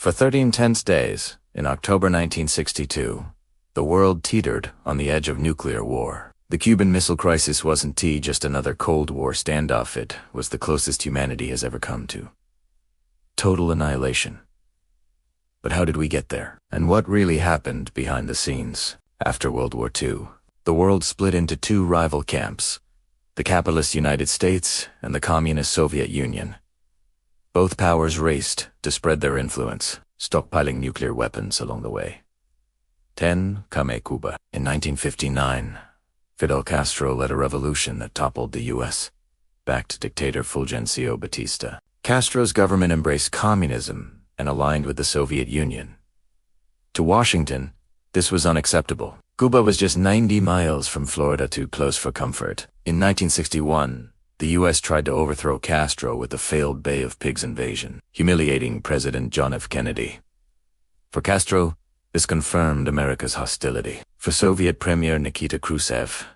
For 13 tense days, in October 1962, the world teetered on the edge of nuclear war. The Cuban Missile Crisis wasn't just another Cold War standoff, it was the closest humanity has ever come to total annihilation. But how did we get there? And what really happened behind the scenes? After World War II, the world split into two rival camps, the capitalist United States and the communist Soviet Union. Both powers raced to spread their influence, stockpiling nuclear weapons along the way. Cuba. In 1959, Fidel Castro led a revolution that toppled the U.S.-backed dictator Fulgencio Batista. Castro's government embraced communism and aligned with the Soviet Union. To Washington, this was unacceptable. Cuba was just 90 miles from Florida, too close for comfort. In 1961, the U.S. tried to overthrow Castro with the failed Bay of Pigs invasion, humiliating President John F. Kennedy. For Castro, this confirmed America's hostility. For Soviet Premier Nikita Khrushchev,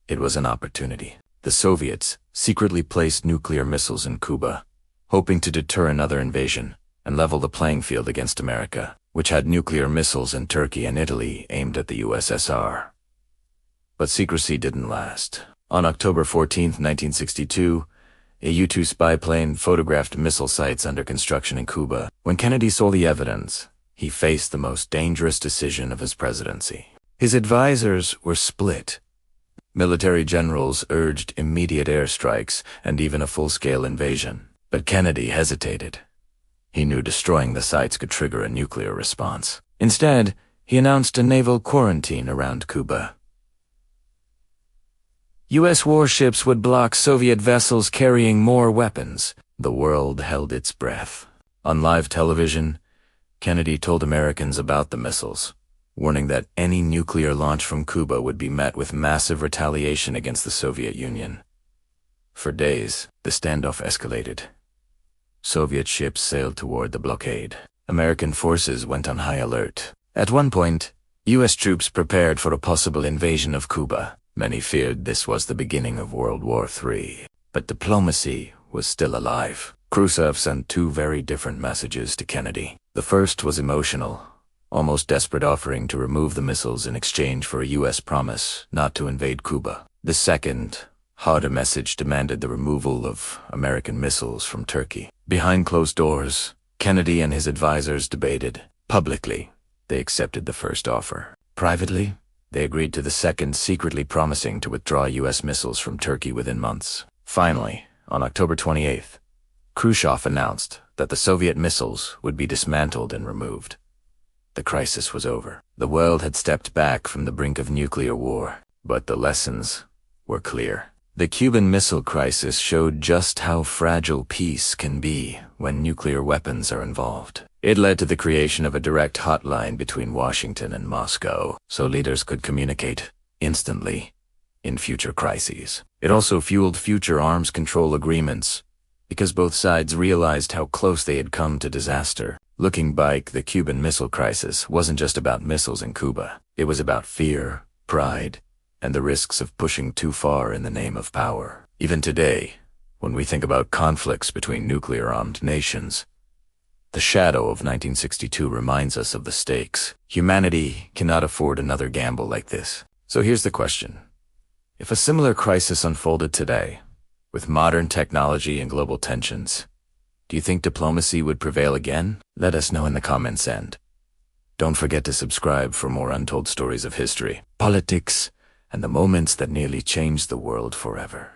it was an opportunity. The Soviets secretly placed nuclear missiles in Cuba, hoping to deter another invasion and level the playing field against America, which had nuclear missiles in Turkey and Italy aimed at the USSR. But secrecy didn't last. On October 14, 1962, a U-2 spy plane photographed missile sites under construction in Cuba. When Kennedy saw the evidence, he faced the most dangerous decision of his presidency. His advisors were split. Military generals urged immediate airstrikes and even a full-scale invasion. But Kennedy hesitated. He knew destroying the sites could trigger a nuclear response. Instead, he announced a naval quarantine around Cuba. U.S. warships would block Soviet vessels carrying more weapons. The world held its breath. On live television, Kennedy told Americans about the missiles, warning that any nuclear launch from Cuba would be met with massive retaliation against the Soviet Union. For days, the standoff escalated. Soviet ships sailed toward the blockade. American forces went on high alert. At one point, U.S. troops prepared for a possible invasion of Cuba. Many feared this was the beginning of World War III. But diplomacy was still alive. Khrushchev sent two very different messages to Kennedy. The first was emotional, almost desperate, offering to remove the missiles in exchange for a U.S. promise not to invade Cuba. The second, harder message demanded the removal of American missiles from Turkey. Behind closed doors, Kennedy and his advisors debated. Publicly, they accepted the first offer. Privately, they agreed to the second, secretly promising to withdraw U.S. missiles from Turkey within months. Finally, on October 28th, Khrushchev announced that the Soviet missiles would be dismantled and removed. The crisis was over. The world had stepped back from the brink of nuclear war, but the lessons were clear. The Cuban Missile Crisis showed just how fragile peace can be when nuclear weapons are involved. It led to the creation of a direct hotline between Washington and Moscow, so leaders could communicate instantly in future crises. It also fueled future arms control agreements, because both sides realized how close they had come to disaster. Looking back, the Cuban Missile Crisis wasn't just about missiles in Cuba. It was about fear, pride, and the risks of pushing too far in the name of power. Even today, when we think about conflicts between nuclear-armed nations, the shadow of 1962 reminds us of the stakes. Humanity cannot afford another gamble like this. So here's the question. If a similar crisis unfolded today, with modern technology and global tensions, do you think diplomacy would prevail again? Let us know in the comments, and don't forget to subscribe for more untold stories of history, politics, and the moments that nearly changed the world forever.